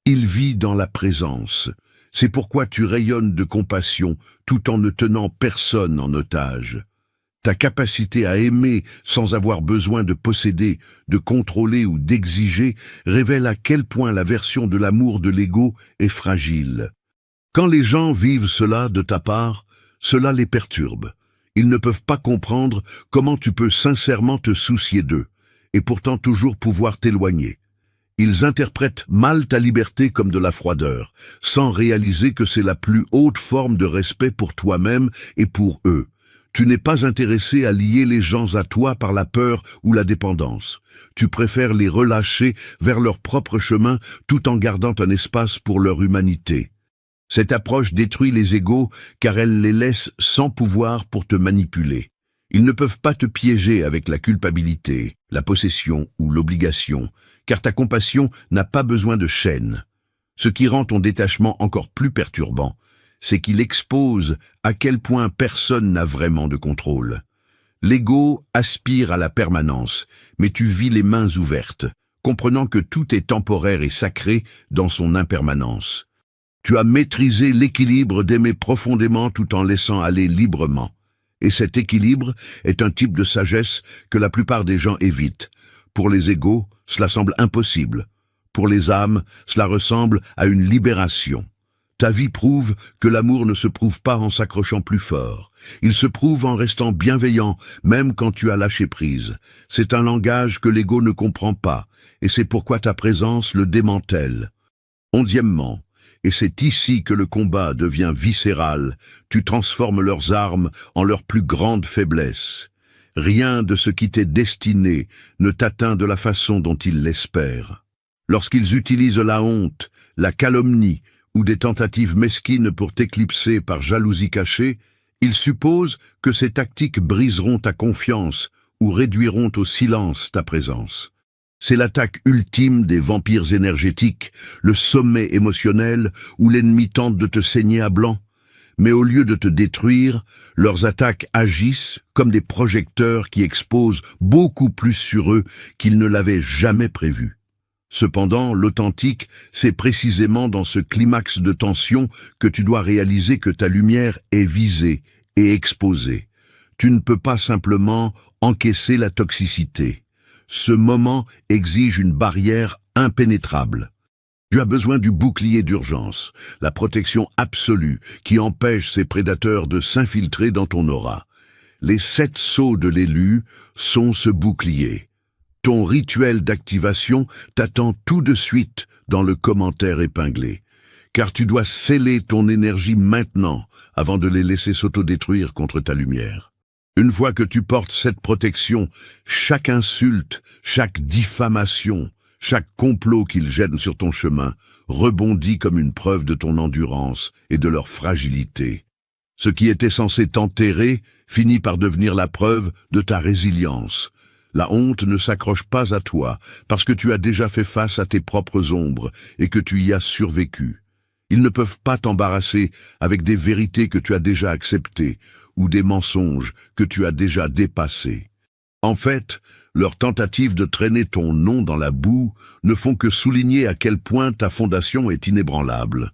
Il vit dans la présence. C'est pourquoi tu rayonnes de compassion tout en ne tenant personne en otage. Ta capacité à aimer sans avoir besoin de posséder, de contrôler ou d'exiger révèle à quel point la version de l'amour de l'ego est fragile. Quand les gens vivent cela de ta part, cela les perturbe. Ils ne peuvent pas comprendre comment tu peux sincèrement te soucier d'eux, et pourtant toujours pouvoir t'éloigner. Ils interprètent mal ta liberté comme de la froideur, sans réaliser que c'est la plus haute forme de respect pour toi-même et pour eux. Tu n'es pas intéressé à lier les gens à toi par la peur ou la dépendance. Tu préfères les relâcher vers leur propre chemin tout en gardant un espace pour leur humanité. Cette approche détruit les égos car elle les laisse sans pouvoir pour te manipuler. Ils ne peuvent pas te piéger avec la culpabilité, la possession ou l'obligation, car ta compassion n'a pas besoin de chaînes. Ce qui rend ton détachement encore plus perturbant, c'est qu'il expose à quel point personne n'a vraiment de contrôle. L'ego aspire à la permanence, mais tu vis les mains ouvertes, comprenant que tout est temporaire et sacré dans son impermanence. Tu as maîtrisé l'équilibre d'aimer profondément tout en laissant aller librement. Et cet équilibre est un type de sagesse que la plupart des gens évitent. Pour les égos, cela semble impossible. Pour les âmes, cela ressemble à une libération. Ta vie prouve que l'amour ne se prouve pas en s'accrochant plus fort. Il se prouve en restant bienveillant, même quand tu as lâché prise. C'est un langage que l'ego ne comprend pas, et c'est pourquoi ta présence le démantèle. Onzièmement, et c'est ici que le combat devient viscéral, tu transformes leurs armes en leur plus grande faiblesse. Rien de ce qui t'est destiné ne t'atteint de la façon dont ils l'espèrent. Lorsqu'ils utilisent la honte, la calomnie ou des tentatives mesquines pour t'éclipser par jalousie cachée, ils supposent que ces tactiques briseront ta confiance ou réduiront au silence ta présence. C'est l'attaque ultime des vampires énergétiques, le sommet émotionnel où l'ennemi tente de te saigner à blanc. Mais au lieu de te détruire, leurs attaques agissent comme des projecteurs qui exposent beaucoup plus sur eux qu'ils ne l'avaient jamais prévu. Cependant, l'authentique, c'est précisément dans ce climax de tension que tu dois réaliser que ta lumière est visée et exposée. Tu ne peux pas simplement encaisser la toxicité. Ce moment exige une barrière impénétrable. Tu as besoin du bouclier d'urgence, la protection absolue qui empêche ces prédateurs de s'infiltrer dans ton aura. Les 7 sceaux de l'élu sont ce bouclier. Ton rituel d'activation t'attend tout de suite dans le commentaire épinglé, car tu dois sceller ton énergie maintenant avant de les laisser s'autodétruire contre ta lumière. Une fois que tu portes cette protection, chaque insulte, chaque diffamation, chaque complot qu'ils jettent sur ton chemin rebondit comme une preuve de ton endurance et de leur fragilité. Ce qui était censé t'enterrer finit par devenir la preuve de ta résilience. La honte ne s'accroche pas à toi parce que tu as déjà fait face à tes propres ombres et que tu y as survécu. Ils ne peuvent pas t'embarrasser avec des vérités que tu as déjà acceptées ou des mensonges que tu as déjà dépassés. En fait, leurs tentatives de traîner ton nom dans la boue ne font que souligner à quel point ta fondation est inébranlable.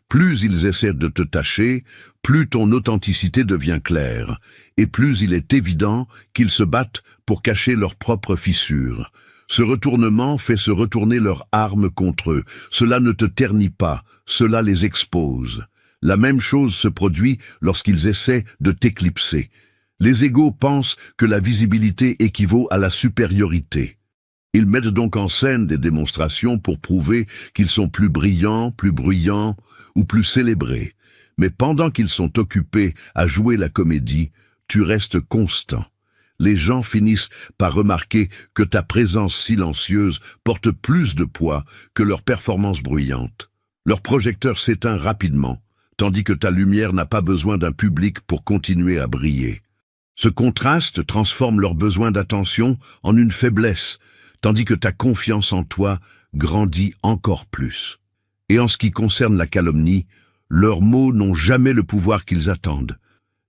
Plus ils essaient de te tâcher, plus ton authenticité devient claire, et plus il est évident qu'ils se battent pour cacher leurs propres fissures. Ce retournement fait se retourner leurs armes contre eux. Cela ne te ternit pas, cela les expose. La même chose se produit lorsqu'ils essaient de t'éclipser. Les égos pensent que la visibilité équivaut à la supériorité. Ils mettent donc en scène des démonstrations pour prouver qu'ils sont plus brillants, plus bruyants ou plus célébrés. Mais pendant qu'ils sont occupés à jouer la comédie, tu restes constant. Les gens finissent par remarquer que ta présence silencieuse porte plus de poids que leur performance bruyante. Leur projecteur s'éteint rapidement, tandis que ta lumière n'a pas besoin d'un public pour continuer à briller. Ce contraste transforme leur besoin d'attention en une faiblesse, tandis que ta confiance en toi grandit encore plus. Et en ce qui concerne la calomnie, leurs mots n'ont jamais le pouvoir qu'ils attendent.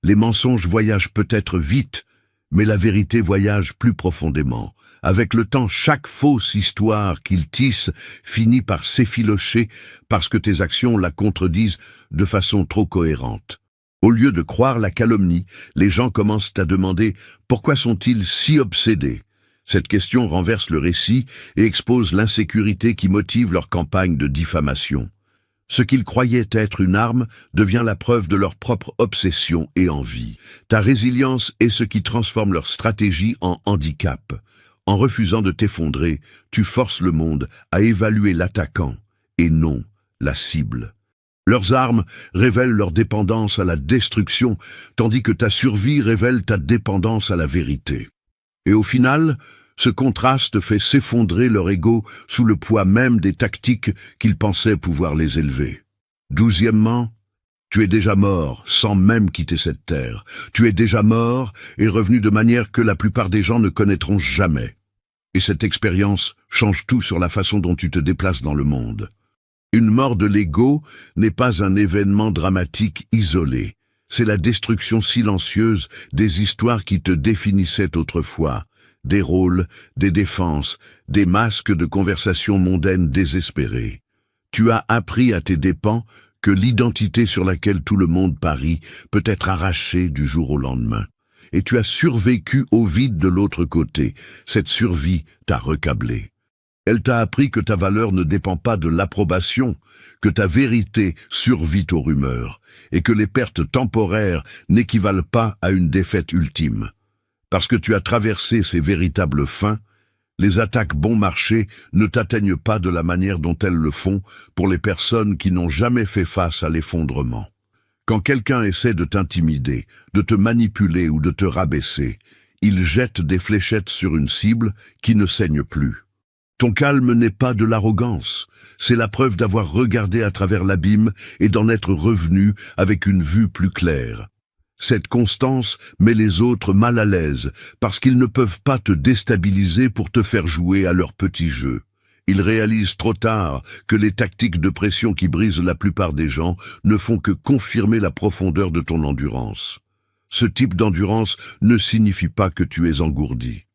Les mensonges voyagent peut-être vite, mais la vérité voyage plus profondément. Avec le temps, chaque fausse histoire qu'ils tissent finit par s'effilocher parce que tes actions la contredisent de façon trop cohérente. Au lieu de croire la calomnie, les gens commencent à demander « Pourquoi sont-ils si obsédés ?» Cette question renverse le récit et expose l'insécurité qui motive leur campagne de diffamation. Ce qu'ils croyaient être une arme devient la preuve de leur propre obsession et envie. Ta résilience est ce qui transforme leur stratégie en handicap. En refusant de t'effondrer, tu forces le monde à évaluer l'attaquant et non la cible. Leurs armes révèlent leur dépendance à la destruction, tandis que ta survie révèle ta dépendance à la vérité. Et au final, ce contraste fait s'effondrer leur ego sous le poids même des tactiques qu'ils pensaient pouvoir les élever. 12e, tu es déjà mort sans même quitter cette terre. Tu es déjà mort et revenu de manière que la plupart des gens ne connaîtront jamais. Et cette expérience change tout sur la façon dont tu te déplaces dans le monde. Une mort de l'ego n'est pas un événement dramatique isolé. C'est la destruction silencieuse des histoires qui te définissaient autrefois. Des rôles, des défenses, des masques de conversations mondaines désespérées. Tu as appris à tes dépens que l'identité sur laquelle tout le monde parie peut être arrachée du jour au lendemain. Et tu as survécu au vide de l'autre côté. Cette survie t'a recablé. Elle t'a appris que ta valeur ne dépend pas de l'approbation, que ta vérité survit aux rumeurs, et que les pertes temporaires n'équivalent pas à une défaite ultime. Parce que tu as traversé ces véritables fins, les attaques bon marché ne t'atteignent pas de la manière dont elles le font pour les personnes qui n'ont jamais fait face à l'effondrement. Quand quelqu'un essaie de t'intimider, de te manipuler ou de te rabaisser, Ils jettent des fléchettes sur une cible qui ne saigne plus. Ton calme n'est pas de l'arrogance, c'est la preuve d'avoir regardé à travers l'abîme et d'en être revenu avec une vue plus claire. Cette constance met les autres mal à l'aise parce qu'ils ne peuvent pas te déstabiliser pour te faire jouer à leur petit jeu. Ils réalisent trop tard que les tactiques de pression qui brisent la plupart des gens ne font que confirmer la profondeur de ton endurance. Ce type d'endurance ne signifie pas que tu es engourdi.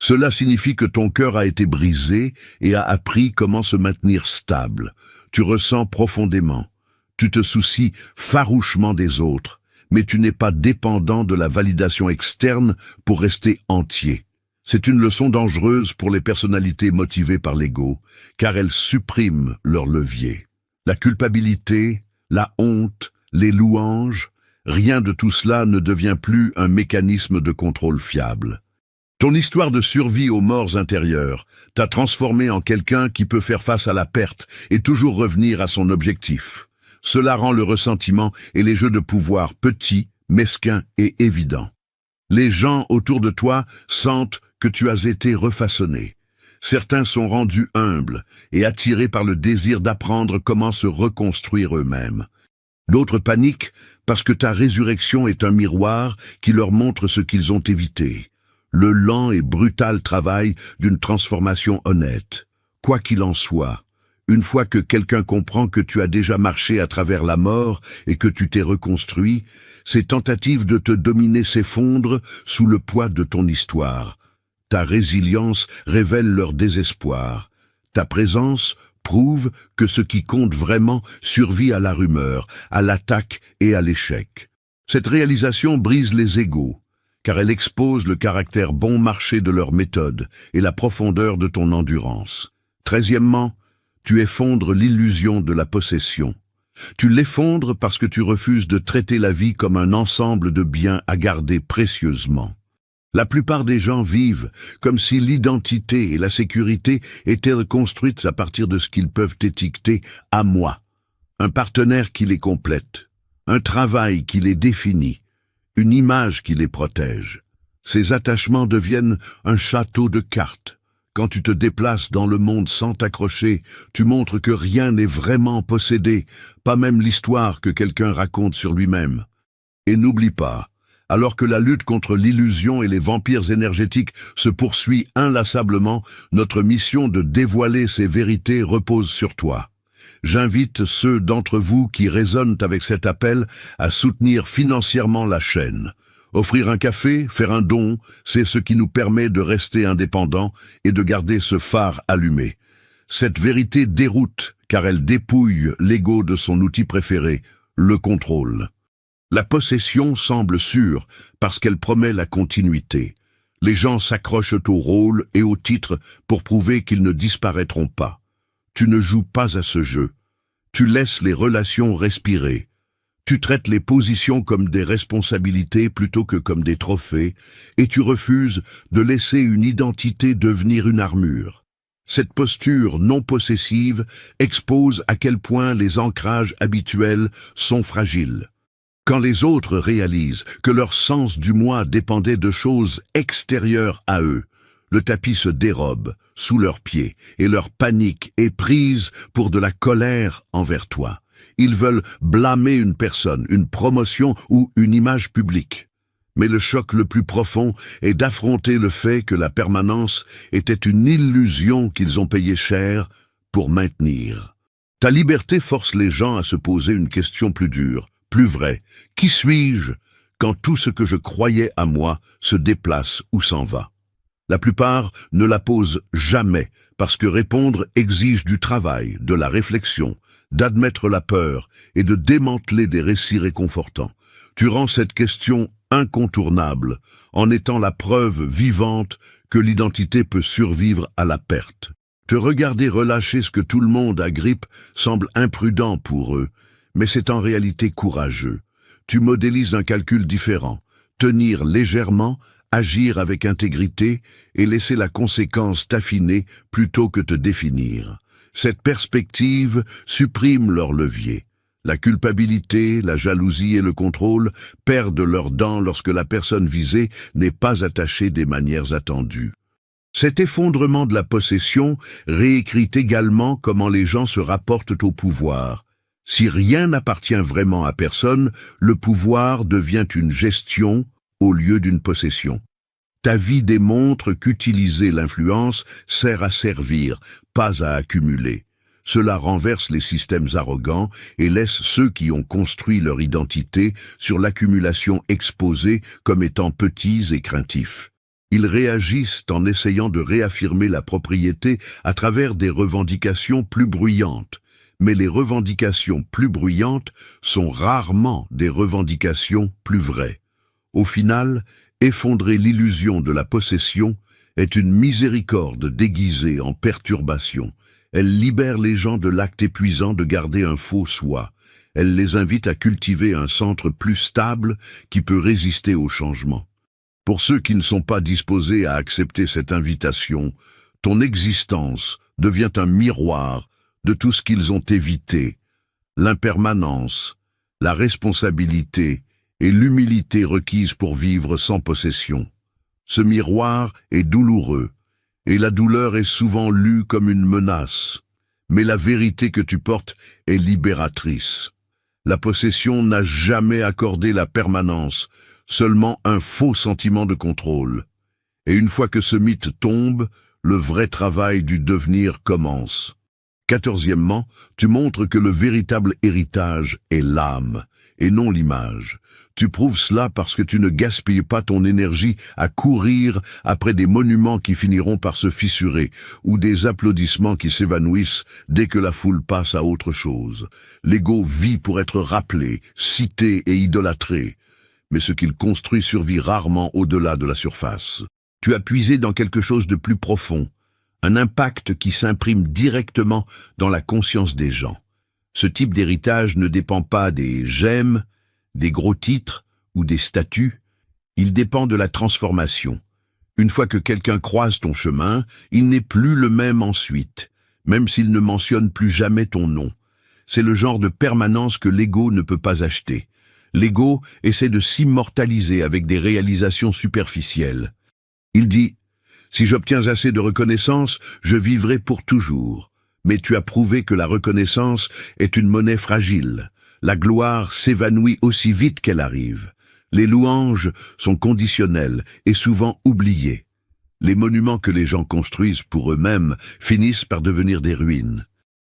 Cela signifie que ton cœur a été brisé et a appris comment se maintenir stable. Tu ressens profondément. Tu te soucies farouchement des autres, mais tu n'es pas dépendant de la validation externe pour rester entier. C'est une leçon dangereuse pour les personnalités motivées par l'ego, car elle supprime leur levier. La culpabilité, la honte, les louanges, rien de tout cela ne devient plus un mécanisme de contrôle fiable. Ton histoire de survie aux morts intérieures t'a transformé en quelqu'un qui peut faire face à la perte et toujours revenir à son objectif. Cela rend le ressentiment et les jeux de pouvoir petits, mesquins et évidents. Les gens autour de toi sentent que tu as été refaçonné. Certains sont rendus humbles et attirés par le désir d'apprendre comment se reconstruire eux-mêmes. D'autres paniquent parce que ta résurrection est un miroir qui leur montre ce qu'ils ont évité. Le lent et brutal travail d'une transformation honnête. Quoi qu'il en soit, une fois que quelqu'un comprend que tu as déjà marché à travers la mort et que tu t'es reconstruit, ses tentatives de te dominer s'effondrent sous le poids de ton histoire. Ta résilience révèle leur désespoir. Ta présence prouve que ce qui compte vraiment survit à la rumeur, à l'attaque et à l'échec. Cette réalisation brise les égos, car elle expose le caractère bon marché de leur méthode et la profondeur de ton endurance. 13e, tu effondres l'illusion de la possession. Tu l'effondres parce que tu refuses de traiter la vie comme un ensemble de biens à garder précieusement. La plupart des gens vivent comme si l'identité et la sécurité étaient construites à partir de ce qu'ils peuvent étiqueter « à moi », un partenaire qui les complète, un travail qui les définit, une image qui les protège. Ces attachements deviennent un château de cartes. Quand tu te déplaces dans le monde sans t'accrocher, tu montres que rien n'est vraiment possédé, pas même l'histoire que quelqu'un raconte sur lui-même. Et n'oublie pas, alors que la lutte contre l'illusion et les vampires énergétiques se poursuit inlassablement, notre mission de dévoiler ces vérités repose sur toi. J'invite ceux d'entre vous qui résonnent avec cet appel à soutenir financièrement la chaîne. Offrir un café, faire un don, c'est ce qui nous permet de rester indépendants et de garder ce phare allumé. Cette vérité déroute car elle dépouille l'ego de son outil préféré, le contrôle. La possession semble sûre parce qu'elle promet la continuité. Les gens s'accrochent au rôle et au titre pour prouver qu'ils ne disparaîtront pas. Tu ne joues pas à ce jeu. Tu laisses les relations respirer. Tu traites les positions comme des responsabilités plutôt que comme des trophées, et tu refuses de laisser une identité devenir une armure. Cette posture non possessive expose à quel point les ancrages habituels sont fragiles. Quand les autres réalisent que leur sens du moi dépendait de choses extérieures à eux, le tapis se dérobe sous leurs pieds et leur panique est prise pour de la colère envers toi. Ils veulent blâmer une personne, une promotion ou une image publique. Mais le choc le plus profond est d'affronter le fait que la permanence était une illusion qu'ils ont payé cher pour maintenir. Ta liberté force les gens à se poser une question plus dure, plus vraie. Qui suis-je quand tout ce que je croyais à moi se déplace ou s'en va? La plupart ne la posent jamais parce que répondre exige du travail, de la réflexion, d'admettre la peur et de démanteler des récits réconfortants. Tu rends cette question incontournable en étant la preuve vivante que l'identité peut survivre à la perte. Te regarder relâcher ce que tout le monde agrippe semble imprudent pour eux, mais c'est en réalité courageux. Tu modélises un calcul différent, tenir légèrement, agir avec intégrité et laisser la conséquence t'affiner plutôt que te définir. Cette perspective supprime leur levier. La culpabilité, la jalousie et le contrôle perdent leurs dents lorsque la personne visée n'est pas attachée des manières attendues. Cet effondrement de la possession réécrit également comment les gens se rapportent au pouvoir. Si rien n'appartient vraiment à personne, le pouvoir devient une gestion au lieu d'une possession. Ta vie démontre qu'utiliser l'influence sert à servir, pas à accumuler. Cela renverse les systèmes arrogants et laisse ceux qui ont construit leur identité sur l'accumulation exposée comme étant petits et craintifs. Ils réagissent en essayant de réaffirmer la propriété à travers des revendications plus bruyantes. Mais les revendications plus bruyantes sont rarement des revendications plus vraies. Au final, effondrer l'illusion de la possession est une miséricorde déguisée en perturbation. Elle libère les gens de l'acte épuisant de garder un faux soi. Elle les invite à cultiver un centre plus stable qui peut résister au changement. Pour ceux qui ne sont pas disposés à accepter cette invitation, ton existence devient un miroir de tout ce qu'ils ont évité, l'impermanence, la responsabilité et l'humilité requises pour vivre sans possession. Ce miroir est douloureux, et la douleur est souvent lue comme une menace. Mais la vérité que tu portes est libératrice. La possession n'a jamais accordé la permanence, seulement un faux sentiment de contrôle. Et une fois que ce mythe tombe, le vrai travail du devenir commence. 14e, tu montres que le véritable héritage est l'âme, et non l'image. Tu prouves cela parce que tu ne gaspilles pas ton énergie à courir après des monuments qui finiront par se fissurer, ou des applaudissements qui s'évanouissent dès que la foule passe à autre chose. L'ego vit pour être rappelé, cité et idolâtré, mais ce qu'il construit survit rarement au-delà de la surface. Tu as puisé dans quelque chose de plus profond, un impact qui s'imprime directement dans la conscience des gens. Ce type d'héritage ne dépend pas des j'aime, des gros titres ou des statuts, il dépend de la transformation. Une fois que quelqu'un croise ton chemin, il n'est plus le même ensuite, même s'il ne mentionne plus jamais ton nom. C'est le genre de permanence que l'ego ne peut pas acheter. L'ego essaie de s'immortaliser avec des réalisations superficielles. Il dit « Si j'obtiens assez de reconnaissance, je vivrai pour toujours. » Mais tu as prouvé que la reconnaissance est une monnaie fragile. La gloire s'évanouit aussi vite qu'elle arrive. Les louanges sont conditionnelles et souvent oubliées. Les monuments que les gens construisent pour eux-mêmes finissent par devenir des ruines.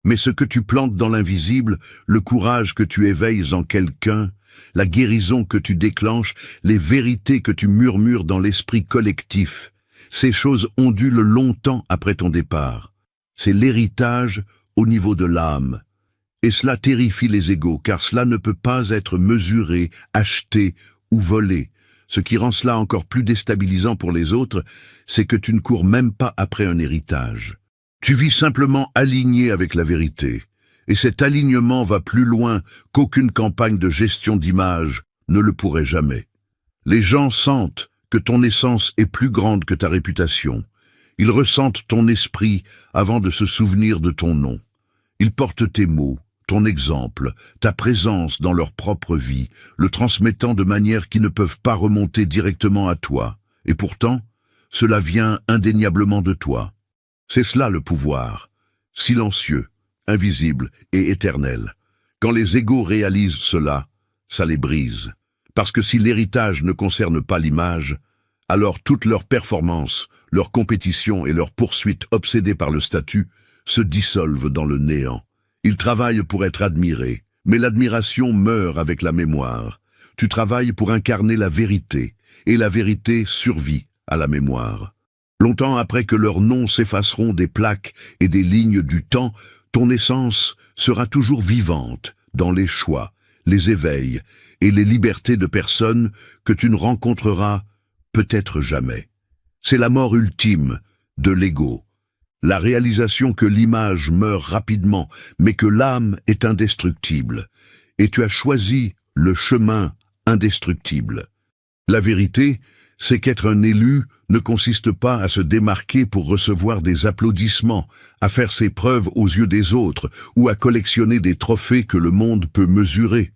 Mais ce que tu plantes dans l'invisible, le courage que tu éveilles en quelqu'un, la guérison que tu déclenches, les vérités que tu murmures dans l'esprit collectif, ces choses ondulent longtemps après ton départ. C'est l'héritage au niveau de l'âme. Et cela terrifie les égos, car cela ne peut pas être mesuré, acheté ou volé. Ce qui rend cela encore plus déstabilisant pour les autres, c'est que tu ne cours même pas après un héritage. Tu vis simplement aligné avec la vérité. Et cet alignement va plus loin qu'aucune campagne de gestion d'image ne le pourrait jamais. Les gens sentent que ton essence est plus grande que ta réputation. Ils ressentent ton esprit avant de se souvenir de ton nom. Ils portent tes mots, ton exemple, ta présence dans leur propre vie, le transmettant de manière qui ne peuvent pas remonter directement à toi. Et pourtant, cela vient indéniablement de toi. C'est cela le pouvoir, silencieux, invisible et éternel. Quand les égos réalisent cela, ça les brise. Parce que si l'héritage ne concerne pas l'image, alors toute leur performance, leur compétition et leur poursuite obsédée par le statut se dissolvent dans le néant. Ils travaillent pour être admirés, mais l'admiration meurt avec la mémoire. Tu travailles pour incarner la vérité, et la vérité survit à la mémoire. Longtemps après que leurs noms s'effaceront des plaques et des lignes du temps, ton essence sera toujours vivante dans les choix, les éveils et les libertés de personnes que tu ne rencontreras peut-être jamais. C'est la mort ultime de l'ego. La réalisation que l'image meurt rapidement, mais que l'âme est indestructible. Et tu as choisi le chemin indestructible. La vérité, c'est qu'être un élu ne consiste pas à se démarquer pour recevoir des applaudissements, à faire ses preuves aux yeux des autres ou à collectionner des trophées que le monde peut mesurer.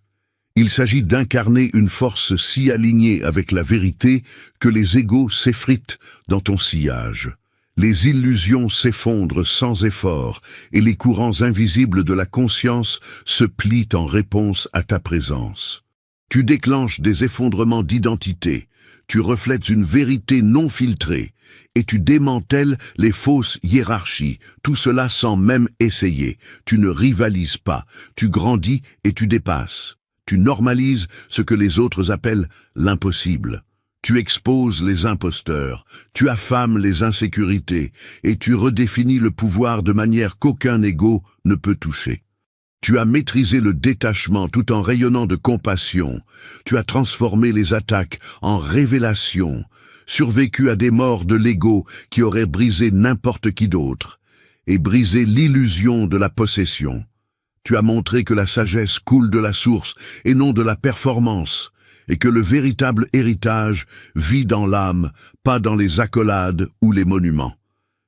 Il s'agit d'incarner une force si alignée avec la vérité que les égos s'effritent dans ton sillage. Les illusions s'effondrent sans effort et les courants invisibles de la conscience se plient en réponse à ta présence. Tu déclenches des effondrements d'identité, tu reflètes une vérité non filtrée et tu démantèles les fausses hiérarchies, tout cela sans même essayer. Tu ne rivalises pas, tu grandis et tu dépasses. Tu normalises ce que les autres appellent l'impossible. Tu exposes les imposteurs, tu affames les insécurités et tu redéfinis le pouvoir de manière qu'aucun ego ne peut toucher. Tu as maîtrisé le détachement tout en rayonnant de compassion. Tu as transformé les attaques en révélations, survécu à des morts de l'ego qui auraient brisé n'importe qui d'autre, et brisé l'illusion de la possession. Tu as montré que la sagesse coule de la source et non de la performance, et que le véritable héritage vit dans l'âme, pas dans les accolades ou les monuments.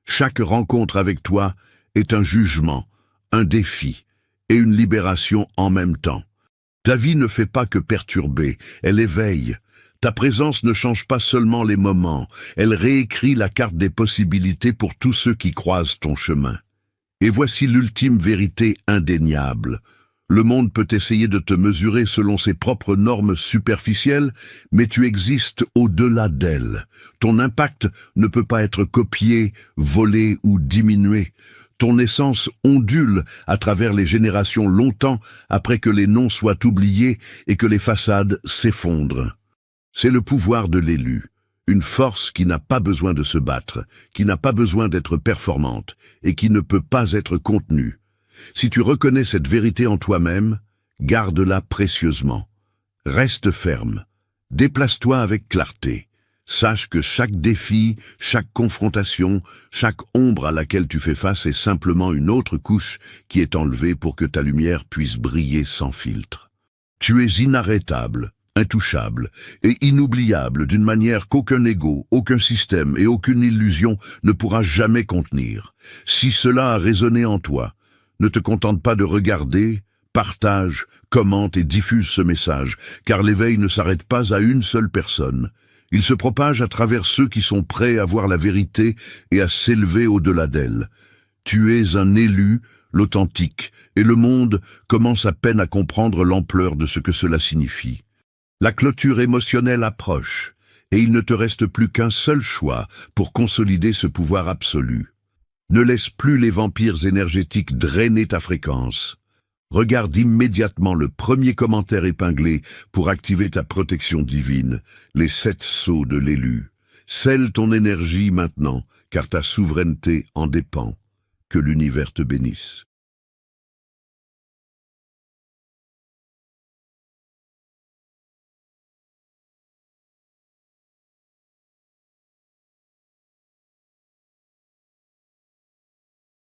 Chaque rencontre avec toi est un jugement, un défi, et une libération en même temps. Ta vie ne fait pas que perturber, elle éveille. Ta présence ne change pas seulement les moments, elle réécrit la carte des possibilités pour tous ceux qui croisent ton chemin. Et voici l'ultime vérité indéniable. Le monde peut essayer de te mesurer selon ses propres normes superficielles, mais tu existes au-delà d'elles. Ton impact ne peut pas être copié, volé ou diminué. Ton essence ondule à travers les générations longtemps après que les noms soient oubliés et que les façades s'effondrent. C'est le pouvoir de l'élu, une force qui n'a pas besoin de se battre, qui n'a pas besoin d'être performante et qui ne peut pas être contenue. Si tu reconnais cette vérité en toi-même, garde-la précieusement. Reste ferme, déplace-toi avec clarté. Sache que chaque défi, chaque confrontation, chaque ombre à laquelle tu fais face est simplement une autre couche qui est enlevée pour que ta lumière puisse briller sans filtre. Tu es inarrêtable, intouchable et inoubliable d'une manière qu'aucun ego, aucun système et aucune illusion ne pourra jamais contenir. Si cela a résonné en toi, ne te contente pas de regarder, partage, commente et diffuse ce message, car l'éveil ne s'arrête pas à une seule personne. Il se propage à travers ceux qui sont prêts à voir la vérité et à s'élever au-delà d'elle. Tu es un élu, l'authentique, et le monde commence à peine à comprendre l'ampleur de ce que cela signifie. La clôture émotionnelle approche, et il ne te reste plus qu'un seul choix pour consolider ce pouvoir absolu. Ne laisse plus les vampires énergétiques drainer ta fréquence. Regarde immédiatement le premier commentaire épinglé pour activer ta protection divine, les 7 sceaux de l'élu. Scelle ton énergie maintenant, car ta souveraineté en dépend. Que l'univers te bénisse.